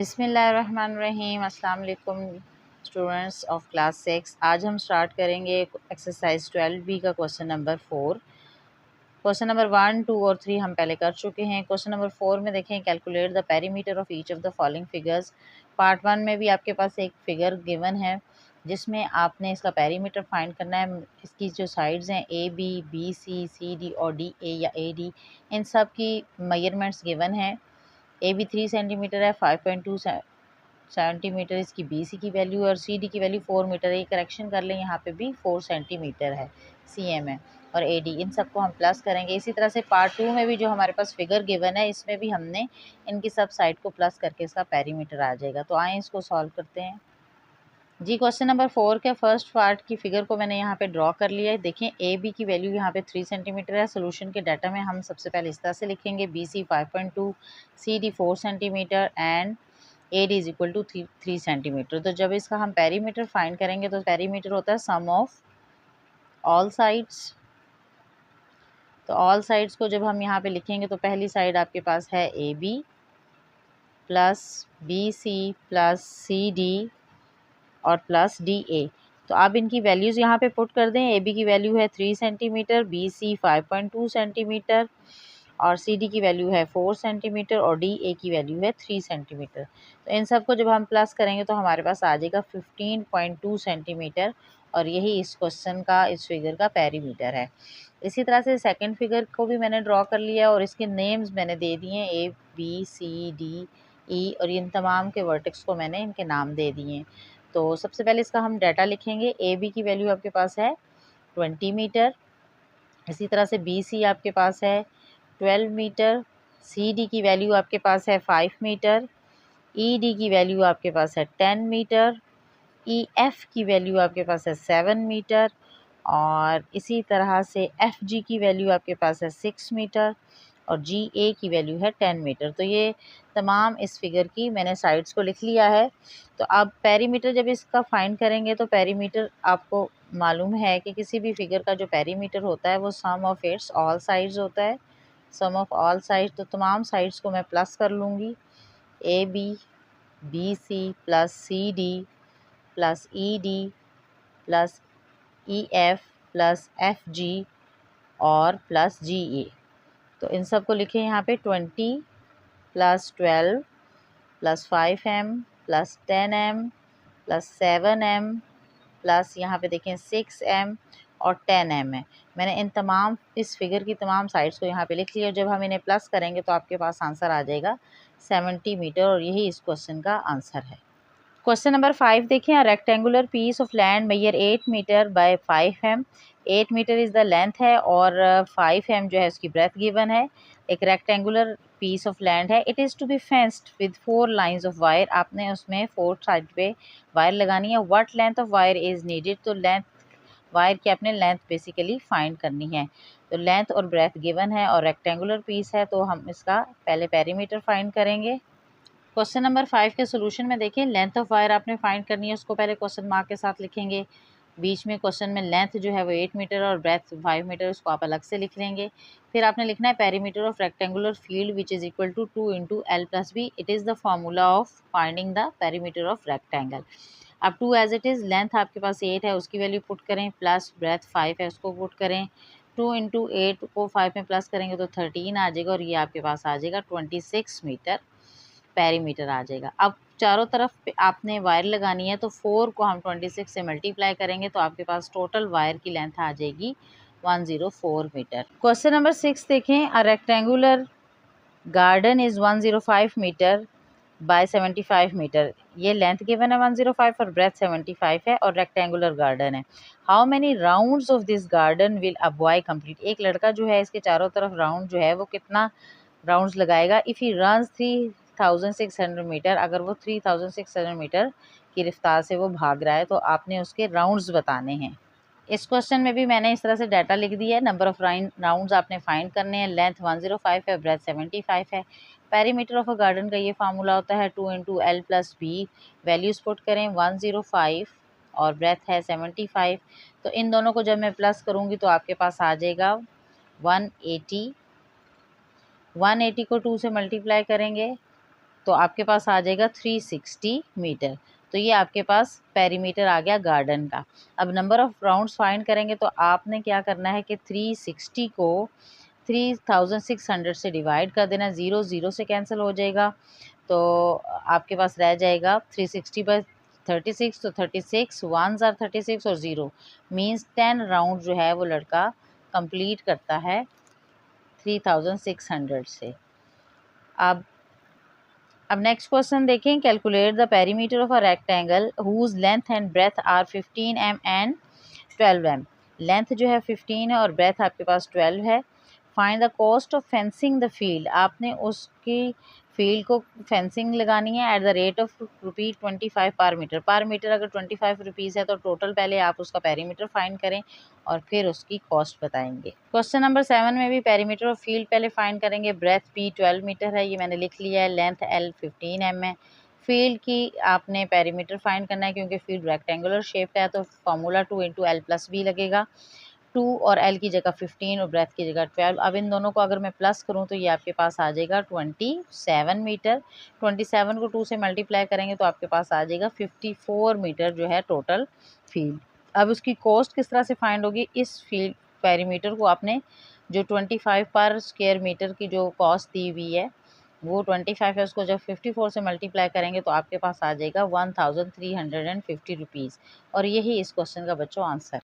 बिस्मिल्लाहिर्रहमानिर्रहीम। अस्सलाम वालेकुम स्टूडेंट्स ऑफ क्लास 6। आज हम स्टार्ट करेंगे एक्सरसाइज 12B का क्वेश्चन नंबर 4। क्वेश्चन नंबर 1, 2 और 3 हम पहले कर चुके हैं। क्वेश्चन नंबर 4 में देखें, calculate the perimeter of each of the following figures. Part 1 में भी आपके पास एक फिगर गिवन है जिसमें आपने इसका पेरीमीटर फाइंड करना है। इसकी जो साइड्स हैं बी सी डी और ए या डी, इन सब की मेजरमेंट्स गिवन है। बी 3 सेंटीमीटर है, 5.2 सेंटीमीटर इसकी सी की वैल्यू है और डी की वैल्यू 4 मीटर है। ये करेक्शन कर लें, यहाँ पे भी 4 सेंटीमीटर है, एम है और डी, इन सबको हम प्लस करेंगे। इसी तरह से पार्ट 2 में भी जो हमारे पास फिगर गिवन है इसमें भी हमने इनकी सब साइड को प्लस करके इसका पेरीमीटर आ जाएगा। तो आए इसको सॉल्व करते हैं जी। क्वेश्चन नंबर 4 के फर्स्ट पार्ट की फिगर को मैंने यहाँ पे ड्रॉ कर लिया है। देखें बी की वैल्यू यहाँ पे 3 सेंटीमीटर है। सोल्यूशन के डाटा में हम सबसे पहले इस तरह से लिखेंगे, BC 5.2, CD 4 centimetre and AD is equal to 3 centimetre. तो जब इसका हम पेरीमीटर फाइंड करेंगे तो पेरीमीटर होता है सम ऑफ ऑल साइड्स। तो ऑल साइड्स को जब हम यहाँ पे लिखेंगे तो पहली साइड आपके पास है AB plus BC plus CD और प्लस DA। तो आप इनकी वैल्यूज़ यहाँ पे पुट कर दें। AB की वैल्यू है 3 सेंटीमीटर, BC 5.2 सेंटीमीटर और CD की वैल्यू है 4 सेंटीमीटर और DA की वैल्यू है 3 सेंटीमीटर। तो इन सब को जब हम प्लस करेंगे तो हमारे पास आ जाएगा 15.2 सेंटीमीटर और यही इस क्वेश्चन का, इस फिगर का पेरीमीटर है। इसी तरह से सेकंड फिगर को भी मैंने ड्रॉ कर लिया और इसके नेम्स मैंने दे दिए ABCDE और इन तमाम के वर्टेक्स को मैंने इनके नाम दे दिए। तो सबसे पहले इसका हम डाटा लिखेंगे। AB की वैल्यू आपके पास है 20 मीटर। इसी तरह से BC आपके पास है 12 मीटर। CD की वैल्यू आपके पास है 5 मीटर। ED की वैल्यू आपके पास है 10 मीटर। EF की वैल्यू आपके पास है 7 मीटर और इसी तरह से FG की वैल्यू आपके पास है 6 मीटर और GA की वैल्यू है 10 मीटर। तो ये तमाम इस फिगर की मैंने साइड्स को लिख लिया है। तो अब पेरीमीटर जब इसका फाइंड करेंगे तो पेरीमीटर आपको मालूम है कि किसी भी फिगर का जो पेरीमीटर होता है वो सम ऑफ इट्स ऑल साइड्स होता है। सम ऑफ ऑल साइड्स, तो तमाम साइड्स को मैं प्लस कर लूँगी। AB BC plus CD plus ED plus EF plus FG और प्लस GA। तो इन सब को लिखें यहाँ पे 20 plus 12 plus 5M plus 10M plus 7M plus यहाँ पे देखें 6M और 10M है। मैंने इन तमाम इस फिगर की तमाम साइड्स को यहाँ पे लिख लिया। जब हम इन्हें प्लस करेंगे तो आपके पास आंसर आ जाएगा 70 मीटर और यही इस क्वेश्चन का आंसर है। क्वेश्चन नंबर 5 देखें, a rectangular piece of land measure 8 metre by 5M। 8 metre is the length है और 5M जो है उसकी ब्रेथ गिवन है। एक रेक्टेंगुलर पीस ऑफ लैंड है। It is to be fenced with 4 lines of wire. आपने उसमें 4 साइड पे वायर लगानी है। What length of wire is needed. तो लेंथ वायर की आपने लेंथ बेसिकली फाइंड करनी है। तो लेंथ और ब्रेथ गिवन है और रेक्टेंगुलर पीस है तो हम इसका पहले पेरीमीटर फाइंड करेंगे। क्वेश्चन नंबर 5 के सोल्यूशन में देखें, लेंथ ऑफ वायर आपने फाइंड करनी है, उसको पहले क्वेश्चन मार्क के साथ लिखेंगे। बीच में क्वेश्चन में लेंथ जो है वो 8 मीटर और ब्रेथ 5 मीटर, उसको आप अलग से लिख लेंगे। फिर आपने लिखना है perimeter of rectangular field which is equal to 2 into L plus B. It is the formula of finding the perimeter of rectangle. अब 2 एज इट इज़, लेंथ आपके पास 8 है उसकी वैल्यू पुट करें, प्लस ब्रेथ 5 है उसको पुट करें। 2 into 8 को 5 में प्लस करेंगे तो 13 आ जाएगा और ये आपके पास आ जाएगा 26 मीटर पेरीमीटर आ जाएगा। अब चारों तरफ पे आपने वायर लगानी है तो 4 को हम 26 से मल्टीप्लाई करेंगे तो आपके पास टोटल वायर की लेंथ आ जाएगी 104 मीटर। क्वेश्चन नंबर 6 देखें, a rectangular garden is 105 metre by 75 metre. ये लेंथ गिवन है 105 और ब्रेथ 75 है और रेक्टेंगुलर गार्डन है। How many rounds of this garden will a boy complete. एक लड़का जो है इसके चारों तरफ राउंड जो है वो कितना राउंड्स लगाएगा। इफ़ ही रन्स 3600 मीटर, अगर वो 3600 मीटर की रफ्तार से वो भाग रहा है तो आपने उसके राउंड्स बताने हैं। इस क्वेश्चन में भी मैंने इस तरह से डाटा लिख दिया है। नंबर ऑफ राउंड्स आपने फाइंड करने हैं। लेंथ 105 है, ब्रेथ 75 है। पेरीमीटर ऑफ अ गार्डन का ये फार्मूला होता है 2 into L plus B. Values put करें, 105 और ब्रेथ है 75। तो इन दोनों को जब मैं प्लस करूँगी तो आपके पास आ जाएगा 180। 180 को 2 से मल्टीप्लाई करेंगे तो आपके पास आ जाएगा 360 मीटर। तो ये आपके पास पेरीमीटर आ गया गार्डन का। अब नंबर ऑफ़ राउंड्स फाइंड करेंगे तो आपने क्या करना है कि 360 को 3600 से डिवाइड कर देना। 0 0 से कैंसिल हो जाएगा, तो आपके पास रह जाएगा 360/36, तो 36 1s आर 36 और 0 मीन्स 10 राउंड जो है वो लड़का कंप्लीट करता है 3600 से। अब नेक्स्ट क्वेश्चन देखें। Calculate the perimeter of a rectangle whose length and breadth are 15 m and 12 m। Length जो है 15 है और ब्रेथ आपके पास 12 है। Find the cost of fencing the field. आपने उसकी फील्ड को फेंसिंग लगानी है एट द रेट ऑफ ₹25 पर मीटर। पर मीटर अगर 25 रुपीज़ है तो टोटल पहले आप उसका पेरीमीटर फाइंड करें और फिर उसकी कॉस्ट बताएंगे। क्वेश्चन नंबर 7 में भी पेरीमीटर ऑफ फील्ड पहले फाइंड करेंगे। ब्रेथ P 12 मीटर है, ये मैंने लिख लिया है। लेंथ L 15 m है। फील्ड की आपने पेरीमीटर फाइंड करना है, क्योंकि फील्ड रेक्टेंगुलर शेप का है तो फार्मूला 2 × L+B लगेगा। 2 और L की जगह 15 और ब्रेथ की जगह 12। अब इन दोनों को अगर मैं प्लस करूं तो ये आपके पास आ जाएगा 27 मीटर। 27 को 2 से मल्टीप्लाई करेंगे तो आपके पास आ जाएगा 54 मीटर जो है टोटल फील्ड। अब उसकी कॉस्ट किस तरह से फाइंड होगी? इस फील्ड पेरीमीटर को आपने जो 25 पर स्क्वायर मीटर की जो कॉस्ट दी हुई है वो 25 है, उसको जब 54 से मल्टीप्लाई करेंगे तो आपके पास आ जाएगा 1350 रुपीज़। और यही इस क्वेश्चन का बच्चों आंसर।